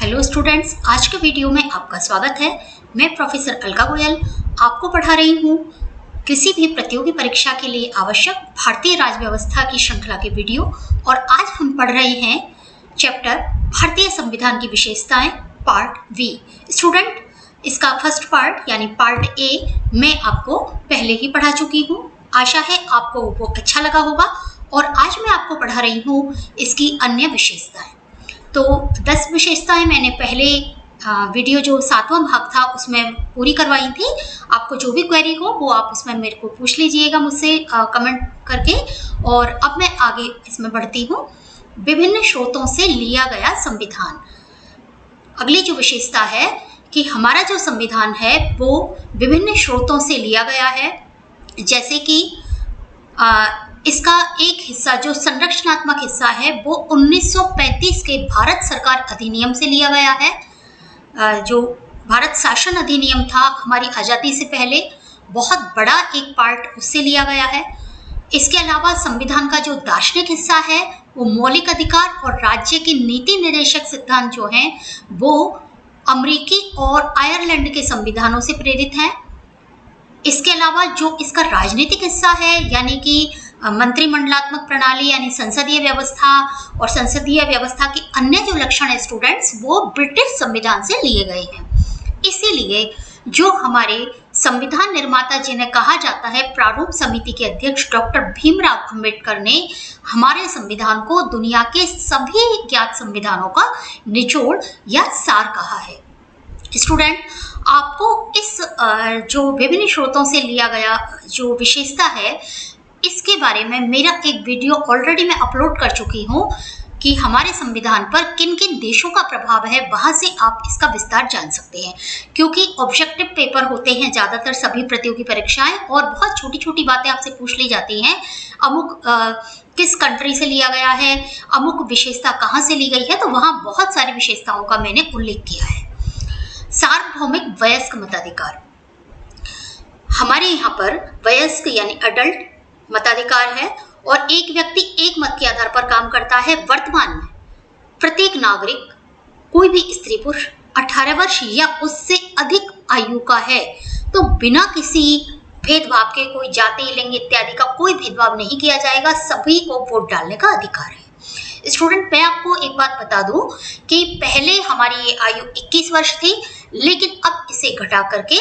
Hello students, आज के video में आपका स्वागत है। मैं प्रोफेसर अलका गोयल आपको पढ़ा रही हूँ किसी भी प्रतियोगी परीक्षा के लिए आवश्यक भारतीय राज्य व्यवस्था की श्रृंखला के वीडियो। और आज हम पढ़ रहे हैं चैप्टर भारतीय संविधान की विशेषताएं पार्ट वी। स्टूडेंट, इसका फर्स्ट पार्ट यानी पार्ट ए मैं आपको पहले ही पढ़ा चुकी हूँ। आशा है आपको वो अच्छा लगा होगा। और आज मैं आपको पढ़ा रही हूँ इसकी अन्य विशेषताएं। तो 10 विशेषताएं मैंने पहले वीडियो जो 7वां भाग था उसमें पूरी करवाई थी। आपको जो भी क्वेरी हो वो आप उसमें मेरे को पूछ लीजिएगा मुझसे कमेंट करके। और अब मैं आगे इसमें बढ़ती हूँ। विभिन्न स्रोतों से लिया गया संविधान। अगली जो विशेषता है कि हमारा जो संविधान है वो विभिन्न स्रोतों से लिया गया है। जैसे कि इसका एक हिस्सा जो संरक्षणात्मक हिस्सा है वो 1935 के भारत सरकार अधिनियम से लिया गया है। जो भारत शासन अधिनियम था हमारी आज़ादी से पहले, बहुत बड़ा एक पार्ट उससे लिया गया है। इसके अलावा संविधान का जो दार्शनिक हिस्सा है वो मौलिक अधिकार और राज्य की नीति निर्देशक सिद्धांत जो हैं वो अमेरिकी और आयरलैंड के संविधानों से प्रेरित हैं। इसके अलावा जो इसका राजनीतिक हिस्सा है यानी कि मंत्रिमंडलात्मक प्रणाली यानी संसदीय व्यवस्था और संसदीय व्यवस्था के अन्य जो लक्षण है स्टूडेंट्स वो ब्रिटिश संविधान से लिए गए हैं। इसीलिए जो हमारे संविधान निर्माता जिन्हें कहा जाता है प्रारूप समिति के अध्यक्ष डॉक्टर भीमराव अंबेडकर ने हमारे संविधान को दुनिया के सभी ज्ञात संविधानों का निचोड़ या सार कहा है। स्टूडेंट, आपको इस जो विभिन्न स्रोतों से लिया गया जो विशेषता है इसके बारे में मेरा एक वीडियो ऑलरेडी मैं अपलोड कर चुकी हूँ कि हमारे संविधान पर किन किन देशों का प्रभाव है। वहां से आप इसका विस्तार जान सकते हैं, क्योंकि ऑब्जेक्टिव पेपर होते हैं ज़्यादातर सभी प्रतियोगी परीक्षाएं और बहुत छोटी छोटी बातें आपसे पूछ ली जाती हैं। अमुक किस कंट्री से लिया गया है, अमुक विशेषता कहाँ से ली गई है, तो वहाँ बहुत सारी विशेषताओं का मैंने उल्लेख किया है। सार्वभौमिक वयस्क मताधिकार। हमारे यहाँ पर वयस्क यानी अडल्ट मताधिकार है और एक व्यक्ति एक मत के आधार पर काम करता है। वर्तमान में प्रत्येक नागरिक, कोई भी स्त्री पुरुष 18 वर्ष या उससे अधिक आयु का है तो बिना किसी भेदभाव के, कोई जाति लिंग इत्यादि का कोई भेदभाव नहीं किया जाएगा। सभी को वोट डालने का अधिकार है। स्टूडेंट, मैं आपको एक बात बता दूं कि पहले हमारी ये आयु 21 वर्ष थी, लेकिन अब इसे घटा करके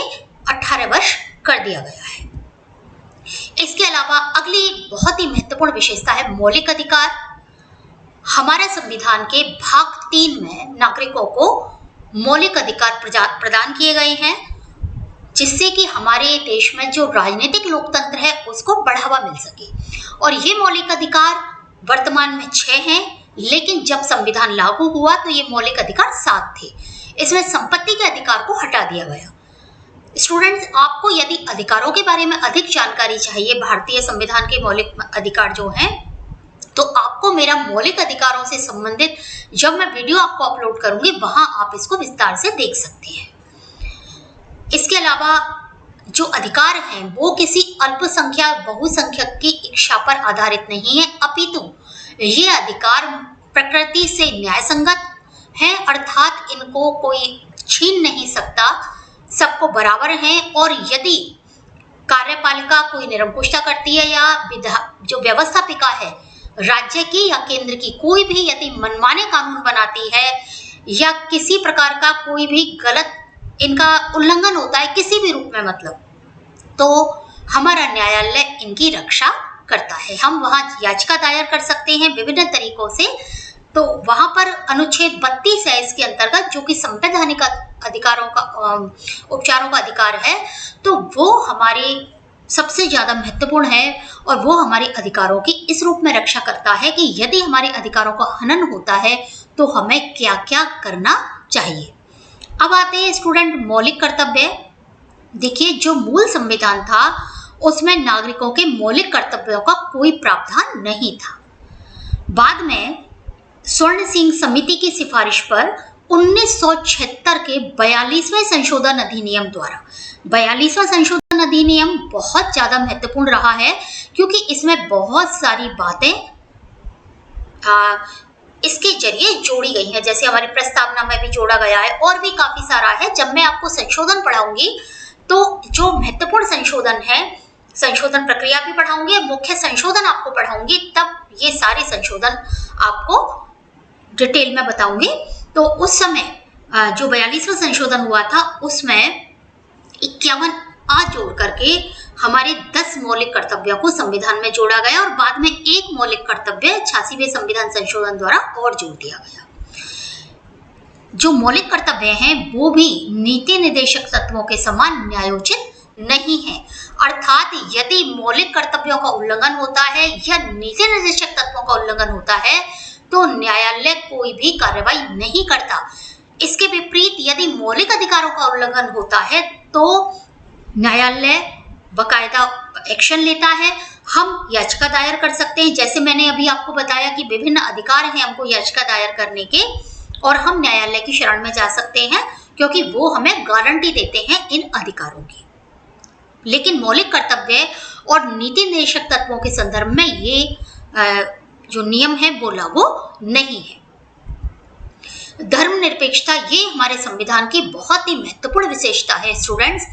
18 वर्ष कर दिया गया है। इसके अलावा अगली बहुत ही महत्वपूर्ण विशेषता है मौलिक अधिकार। हमारे संविधान के भाग 3 में नागरिकों को मौलिक अधिकार प्रदान किए गए हैं, जिससे कि हमारे देश में जो राजनीतिक लोकतंत्र है उसको बढ़ावा मिल सके। और ये मौलिक अधिकार वर्तमान में 6 हैं, लेकिन जब संविधान लागू हुआ तो ये मौलिक अधिकार 7 थे। इसमें संपत्ति के अधिकार को हटा दिया गया। स्टूडेंट्स, आपको यदि अधिकारों के बारे में अधिक जानकारी चाहिए, भारतीय संविधान के मौलिक अधिकार जो हैं, तो आपको मेरा मौलिक अधिकारों से संबंधित जब मैं वीडियो आपको अपलोड करूंगी वहां आप इसको विस्तार से देख सकते हैं। इसके अलावा जो अधिकार हैं वो किसी अल्पसंख्यक बहुसंख्यक की इच्छा पर आधारित नहीं है, अपितु ये अधिकार प्रकृति से न्याय संगत है, अर्थात इनको कोई छीन नहीं सकता, सबको बराबर हैं। और यदि कार्यपालिका कोई निरंकुशता करती है या जो व्यवस्थापिका है राज्य की या केंद्र की, कोई भी यदि मनमाने कानून बनाती है या किसी प्रकार का कोई भी गलत इनका उल्लंघन होता है किसी भी रूप में, मतलब, तो हमारा न्यायालय इनकी रक्षा करता है। हम वहां याचिका दायर कर सकते हैं विभिन्न तरीकों से। तो वहां पर अनुच्छेद 32 है इसके अंतर्गत, जो कि संवैधानिक अधिकारों का उपचारों का अधिकार है, तो वो हमारे सबसे ज्यादा महत्वपूर्ण है और वो हमारे अधिकारों की इस रूप में रक्षा करता है कि यदि हमारे अधिकारों का हनन होता है तो हमें क्या क्या करना चाहिए। अब आते हैं स्टूडेंट मौलिक कर्तव्य। देखिए, जो मूल संविधान था उसमें नागरिकों के मौलिक कर्तव्यों का कोई प्रावधान नहीं था। बाद में स्वर्ण सिंह समिति की सिफारिश पर 1976 के 42वें संशोधन अधिनियम द्वारा, 42वां संशोधन अधिनियम बहुत ज्यादा महत्वपूर्ण रहा है क्योंकि इसमें बहुत सारी बातें इसके जरिए जोड़ी गई है, जैसे हमारी प्रस्तावना में भी जोड़ा गया है और भी काफी सारा है। जब मैं आपको संशोधन पढ़ाऊंगी तो जो महत्वपूर्ण संशोधन है, संशोधन प्रक्रिया भी पढ़ाऊंगी, मुख्य संशोधन आपको पढ़ाऊंगी, तब ये सारे संशोधन आपको डिटेल में बताऊंगी। तो उस समय जो 42वां संशोधन हुआ था उसमें 51A जोड़ करके हमारे 10 मौलिक कर्तव्यों को संविधान में जोड़ा गया और बाद में एक मौलिक कर्तव्य 86वें संविधान संशोधन द्वारा और जोड़ दिया गया। जो मौलिक कर्तव्य हैं वो भी नीति निर्देशक तत्वों के समान न्यायोचित नहीं है, अर्थात यदि मौलिक कर्तव्यों का उल्लंघन होता है या नीति निर्देशक तत्वों का उल्लंघन होता है तो न्यायालय कोई भी कार्रवाई नहीं करता। इसके विपरीत यदि मौलिक अधिकारों का उल्लंघन होता है तो न्यायालय बकायदा एक्शन लेता है। हम याचिका दायर कर सकते हैं, जैसे मैंने अभी आपको बताया कि विभिन्न अधिकार हैं हमको याचिका दायर करने के, और हम न्यायालय की शरण में जा सकते हैं क्योंकि वो हमें गारंटी देते हैं इन अधिकारों की। लेकिन मौलिक कर्तव्य और नीति निर्देशक तत्वों के संदर्भ में ये जो नियम है वो लागू नहीं है। धर्मनिरपेक्षता ये हमारे संविधान की बहुत ही महत्वपूर्ण विशेषता है स्टूडेंट्स,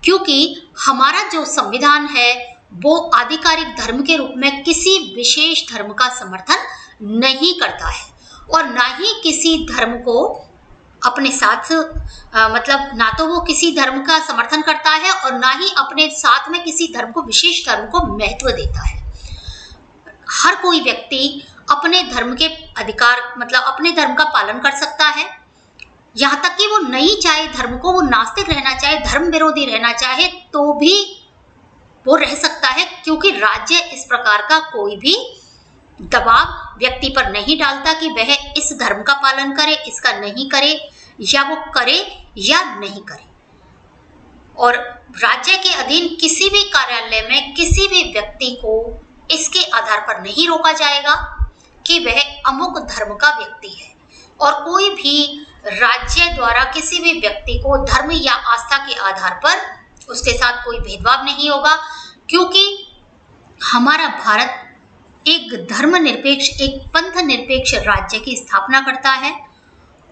क्योंकि हमारा जो संविधान है वो आधिकारिक धर्म के रूप में किसी विशेष धर्म का समर्थन नहीं करता है और ना ही किसी धर्म को अपने साथ मतलब ना तो वो किसी धर्म का समर्थन करता है और ना ही अपने साथ में किसी धर्म को, विशेष धर्म को महत्व देता है। हर कोई व्यक्ति अपने धर्म के अधिकार मतलब अपने धर्म का पालन कर सकता है, यहाँ तक कि वो नहीं चाहे धर्म को, वो नास्तिक रहना चाहे, धर्म विरोधी रहना चाहे तो भी वो रह सकता है, क्योंकि राज्य इस प्रकार का कोई भी दबाव व्यक्ति पर नहीं डालता कि वह इस धर्म का पालन करे, इसका नहीं करे, या वो करे या नहीं करे। और राज्य के अधीन किसी भी कार्यालय में किसी भी व्यक्ति को इसके आधार पर नहीं रोका जाएगा कि वह अमुक धर्म का व्यक्ति है, और कोई भी राज्य द्वारा किसी भी व्यक्ति को धर्म या आस्था के आधार पर उसके साथ कोई भेदभाव नहीं होगा, क्योंकि हमारा भारत एक धर्मनिरपेक्ष, एक पंथ निरपेक्ष राज्य की स्थापना करता है।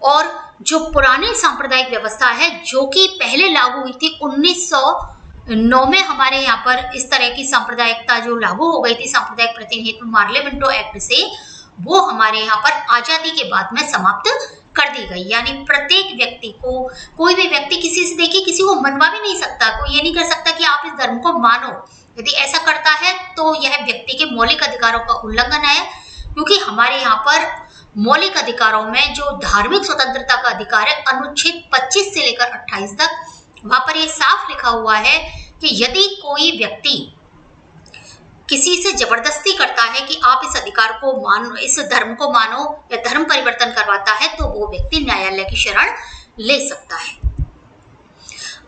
और जो पुरानी सांप्रदायिक व्यवस्था है जो कि पहले लागू हुई थी 1909 में, हमारे यहाँ पर इस तरह की सांप्रदायिकता जो लागू हो गई थी सांप्रदायिक प्रतिनिधित्व मार्ले-मिंटो एक्ट से, वो हमारे यहाँ पर आजादी के बाद में समाप्त कर दी गई। यानी प्रत्येक व्यक्ति को, कोई भी व्यक्ति किसी से देखिए किसी को मनवा भी नहीं सकता, कोई ये नहीं कर सकता कि आप इस धर्म को मानो। यदि ऐसा करता है तो यह व्यक्ति के मौलिक अधिकारों का उल्लंघन है, क्योंकि हमारे यहाँ पर मौलिक अधिकारों में जो धार्मिक स्वतंत्रता का अधिकार है अनुच्छेद 25 से लेकर 28 तक, वहां पर यह साफ लिखा हुआ है कि यदि कोई व्यक्ति किसी से जबरदस्ती करता है कि आप इस अधिकार को मानो, इस धर्म को मानो, या धर्म परिवर्तन करवाता है तो वो व्यक्ति न्यायालय की शरण ले सकता है।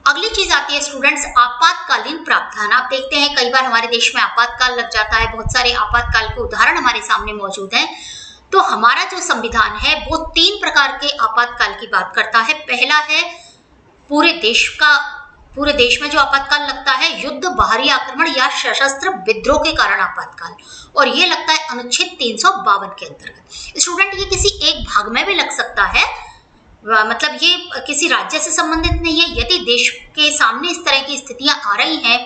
अगली चीज आती है स्टूडेंट्स आपातकालीन प्रावधान। आप देखते हैं कई बार हमारे देश में आपातकाल लग जाता है, बहुत सारे आपातकाल के उदाहरण हमारे सामने मौजूद हैं। तो हमारा जो संविधान है वो 3 प्रकार के आपातकाल की बात करता है। पहला है पूरे देश में जो आपातकाल लगता है, युद्ध, बाहरी आक्रमण या सशस्त्र विद्रोह के कारण आपातकाल, और ये लगता है अनुच्छेद 352 के अंतर्गत। स्टूडेंट ये किसी एक भाग में भी लग सकता है, मतलब ये किसी राज्य से संबंधित नहीं है। यदि देश के सामने इस तरह की स्थितियां आ रही हैं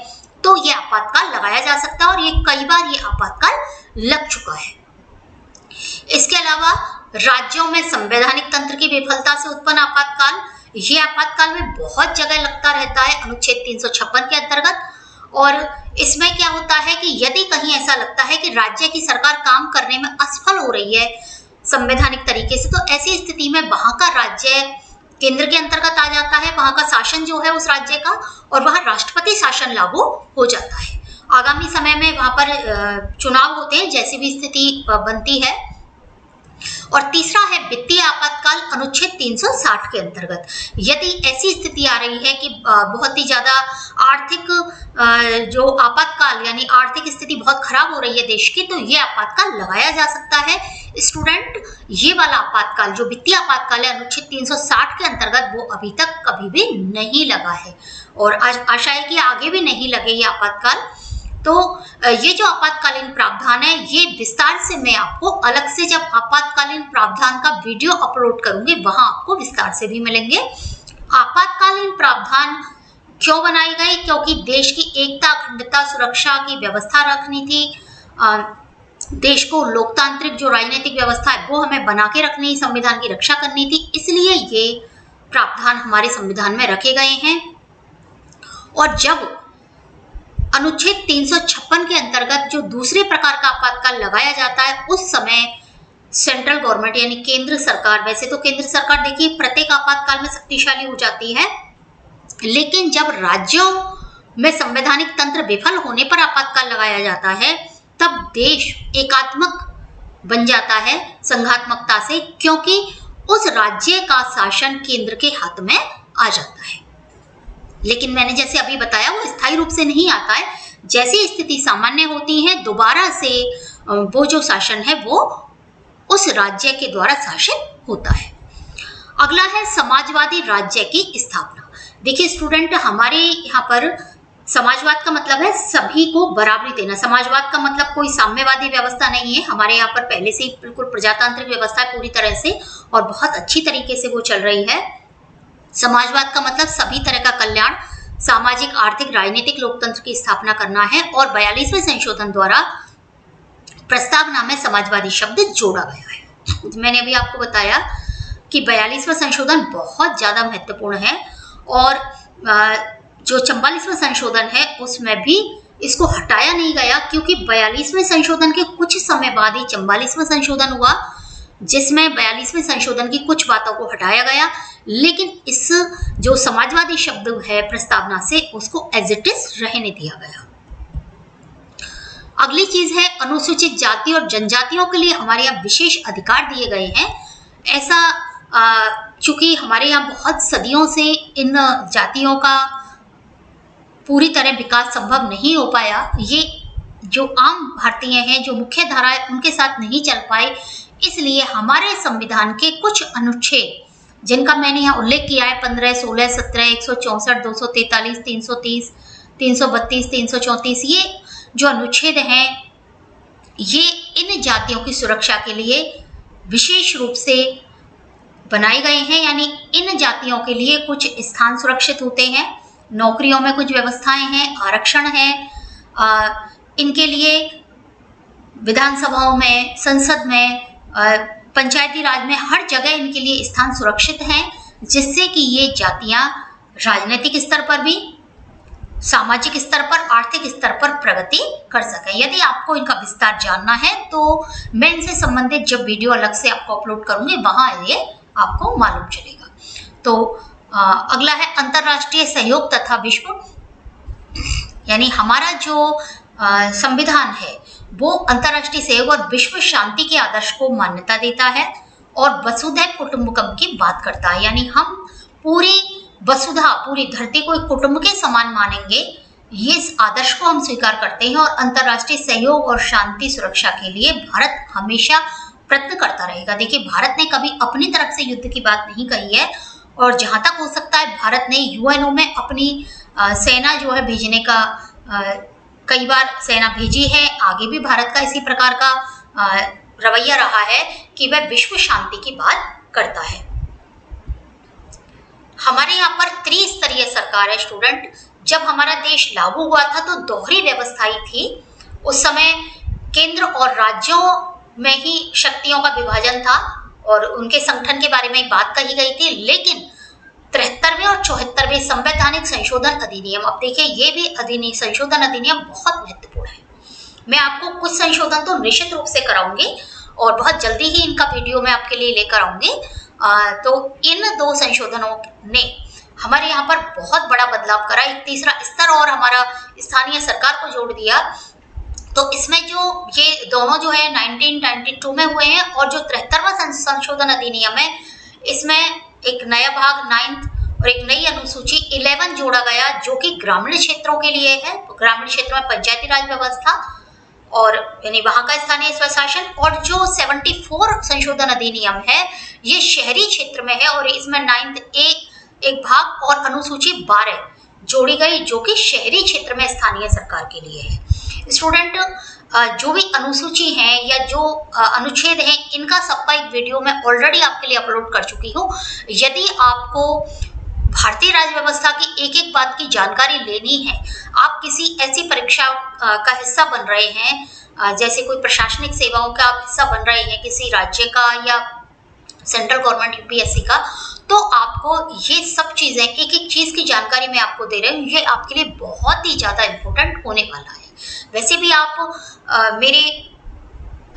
तो ये आपातकाल लगाया जा सकता है, और ये कई बार ये आपातकाल लग चुका है। इसके अलावा राज्यों में संवैधानिक तंत्र की विफलता से उत्पन्न आपातकाल, ये आपातकाल में बहुत जगह लगता रहता है अनुच्छेद 356 के अंतर्गत। और इसमें क्या होता है कि यदि कहीं ऐसा लगता है कि राज्य की सरकार काम करने में असफल हो रही है संवैधानिक तरीके से, तो ऐसी स्थिति में वहां का राज्य केंद्र के अंतर्गत आ जाता है, वहां का शासन जो है उस राज्य का, और वहां राष्ट्रपति शासन लागू हो जाता है। आगामी समय में वहां पर चुनाव होते हैं जैसी भी स्थिति बनती है। और तीसरा है वित्तीय आपातकाल अनुच्छेद 360 के अंतर्गत। यदि ऐसी स्थिति आ रही है कि बहुत ही ज्यादा आर्थिक जो आपातकाल यानी आर्थिक स्थिति बहुत खराब हो रही है देश की, तो ये आपातकाल लगाया जा सकता है। स्टूडेंट ये वाला आपातकाल जो वित्तीय आपातकाल है अनुच्छेद 360 के अंतर्गत, वो अभी तक कभी भी नहीं लगा है, और आशा है कि आगे भी नहीं लगे ये आपातकाल। तो ये जो आपातकालीन प्रावधान है, ये विस्तार से मैं आपको अलग से जब आपातकालीन प्रावधान का वीडियो अपलोड करूंगी वहां आपको विस्तार से भी मिलेंगे। आपातकालीन प्रावधान क्यों बनाई गई? क्योंकि देश की एकता, अखंडता, सुरक्षा की व्यवस्था रखनी थी। देश को लोकतांत्रिक जो राजनीतिक व्यवस्था है वो हमें बना के रखनी, संविधान की रक्षा करनी थी, इसलिए ये प्रावधान हमारे संविधान में रखे गए हैं। और जब अनुच्छेद 356 के अंतर्गत जो दूसरे प्रकार का आपातकाल लगाया जाता है, उस समय सेंट्रल गवर्नमेंट यानी केंद्र सरकार, वैसे तो केंद्र सरकार देखिए प्रत्येक आपातकाल में शक्तिशाली हो जाती है, लेकिन जब राज्यों में संवैधानिक तंत्र विफल होने पर आपातकाल लगाया जाता है, तब देश एकात्मक बन जाता है संघात्मकता से, क्योंकि उस राज्य का शासन केंद्र के हाथ में आ जाता है। लेकिन मैंने जैसे अभी बताया वो स्थायी रूप से नहीं आता है। जैसी स्थिति सामान्य होती है, दोबारा से वो जो शासन है वो उस राज्य के द्वारा शासन होता है। अगला है समाजवादी राज्य की स्थापना। देखिए स्टूडेंट, हमारे यहाँ पर समाजवाद का मतलब है सभी को बराबरी देना। समाजवाद का मतलब कोई साम्यवादी व्यवस्था नहीं है। हमारे यहाँ पर पहले से ही बिल्कुल प्रजातांत्रिक व्यवस्था है पूरी तरह से, और बहुत अच्छी तरीके से वो चल रही है। समाजवाद का मतलब सभी तरह का कल्याण, सामाजिक, आर्थिक, राजनीतिक लोकतंत्र की स्थापना करना है। और 42वें संशोधन द्वारा प्रस्तावना में समाजवादी शब्द जोड़ा गया है। मैंने अभी आपको बताया कि 42वां संशोधन बहुत ज्यादा महत्वपूर्ण है, और जो 44वां संशोधन है उसमें भी इसको हटाया नहीं गया, क्योंकि 42वें संशोधन के कुछ समय बाद ही 44वां संशोधन हुआ, जिसमें 42वें संशोधन की कुछ बातों को हटाया गया, लेकिन इस जो समाजवादी शब्द है प्रस्तावना से, उसको एज इट इज रहने दिया गया। अगली चीज है अनुसूचित जाति और जनजातियों के लिए हमारे यहाँ विशेष अधिकार दिए गए हैं। ऐसा चूंकि हमारे यहाँ बहुत सदियों से इन जातियों का पूरी तरह विकास संभव नहीं हो पाया, ये जो आम भारतीय हैं, जो मुख्य धारा है, उनके साथ नहीं चल पाए, इसलिए हमारे संविधान के कुछ अनुच्छेद जिनका मैंने यहाँ उल्लेख किया है 15, 16, 17, 164, 243, 330, 332, 334, ये जो अनुच्छेद हैं ये इन जातियों की सुरक्षा के लिए विशेष रूप से बनाए गए हैं। यानी इन जातियों के लिए कुछ स्थान सुरक्षित होते हैं, नौकरियों में कुछ व्यवस्थाएं हैं, आरक्षण है, इनके लिए विधानसभाओं में, संसद में, पंचायती राज में, हर जगह इनके लिए स्थान सुरक्षित हैं, जिससे कि ये जातियां राजनीतिक स्तर पर भी, सामाजिक स्तर पर, आर्थिक स्तर पर प्रगति कर सकें। यदि आपको इनका विस्तार जानना है तो मैं इनसे संबंधित जब वीडियो अलग से आपको अपलोड करूंगी वहां ये आपको मालूम चलेगा। तो अगला है अंतर्राष्ट्रीय सहयोग तथा विश्व, यानी हमारा जो संविधान है वो अंतर्राष्ट्रीय सहयोग और विश्व शांति के आदर्श को मान्यता देता है और वसुधैव कुटुंबकम की बात करता है। यानी हम पूरी वसुधा, पूरी धरती को एक कुटुंब के समान मानेंगे, ये इस आदर्श को हम स्वीकार करते हैं। और अंतर्राष्ट्रीय सहयोग और शांति सुरक्षा के लिए भारत हमेशा प्रयत्न करता रहेगा। देखिए भारत ने कभी अपनी तरफ से युद्ध की बात नहीं कही है, और जहां तक हो सकता है भारत ने यूएनओ में अपनी सेना जो है भेजने का कई बार सेना भेजी है। आगे भी भारत का इसी प्रकार का रवैया रहा है कि वह विश्व शांति की बात करता है। हमारे यहाँ पर त्रिस्तरीय सरकार है स्टूडेंट। जब हमारा देश लागू हुआ था तो दोहरी व्यवस्था ही थी। उस समय केंद्र और राज्यों में ही शक्तियों का विभाजन था और उनके संगठन के बारे में बात कही गई थी। लेकिन 73वें और 74वें संवैधानिक संशोधन अधिनियम, अब देखिए ये भी संशोधन अधिनियम बहुत महत्वपूर्ण है। मैं आपको कुछ संशोधन तो निश्चित रूप से कराऊंगी और बहुत जल्दी ही इनका वीडियो मैं आपके लिए लेकर आऊंगी। तो इन दो संशोधनों ने हमारे यहाँ पर बहुत बड़ा बदलाव करा, एक तीसरा स्तर और हमारा स्थानीय सरकार को जोड़ दिया। तो इसमें जो ये दोनों जो है 1992 में हुए हैं, और जो 73वां संशोधन अधिनियम है इसमें एक नया भाग 9th और एक नई अनुसूची 11 जोड़ा गया, जो कि ग्रामीण क्षेत्रों के लिए है। तो ग्रामीण क्षेत्रों में पंचायती राज व्यवस्था और यानी वहां का स्थानीय स्वशासन। और जो 74 संशोधन अधिनियम है ये शहरी क्षेत्र में है, और इसमें 9th एक भाग और अनुसूची 12 जोड़ी गई, जो कि शहरी क्षेत्र में स्थानीय सरकार के लिए है। स्टूडेंट, जो भी अनुसूची है या जो अनुच्छेद है, इनका सबका एक वीडियो मैं ऑलरेडी आपके लिए अपलोड कर चुकी हूँ। यदि आपको भारतीय राज्य व्यवस्था की एक एक बात की जानकारी लेनी है, आप किसी ऐसी परीक्षा का हिस्सा बन रहे हैं, जैसे कोई प्रशासनिक सेवाओं का आप हिस्सा बन रहे हैं, किसी राज्य का या सेंट्रल गवर्नमेंट यूपीएससी का, तो आपको ये सब चीजें, एक एक चीज की जानकारी मैं आपको दे रही हूँ, ये आपके लिए बहुत ही ज्यादा इम्पोर्टेंट होने वाला है। वैसे भी आप मेरे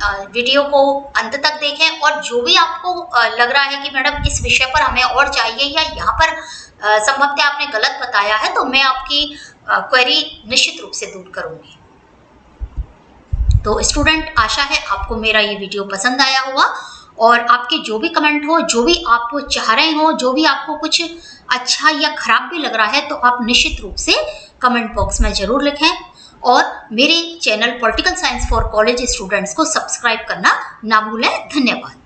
वीडियो को अंत तक देखें, और जो भी आपको लग रहा है कि मैडम इस विषय पर हमें और चाहिए या यहाँ पर संभवतः आपने गलत बताया है, तो मैं आपकी क्वेरी निश्चित रूप से दूर करूंगी। तो स्टूडेंट, आशा है आपको मेरा ये वीडियो पसंद आया होगा, और आपके जो भी कमेंट हो, जो भी आप चाह रहे हो, जो भी आपको कुछ अच्छा या खराब भी लग रहा है, तो आप निश्चित रूप से कमेंट बॉक्स में जरूर लिखें, और मेरे channel political science for college students को सब्सक्राइब करना ना भूलें। धन्यवाद।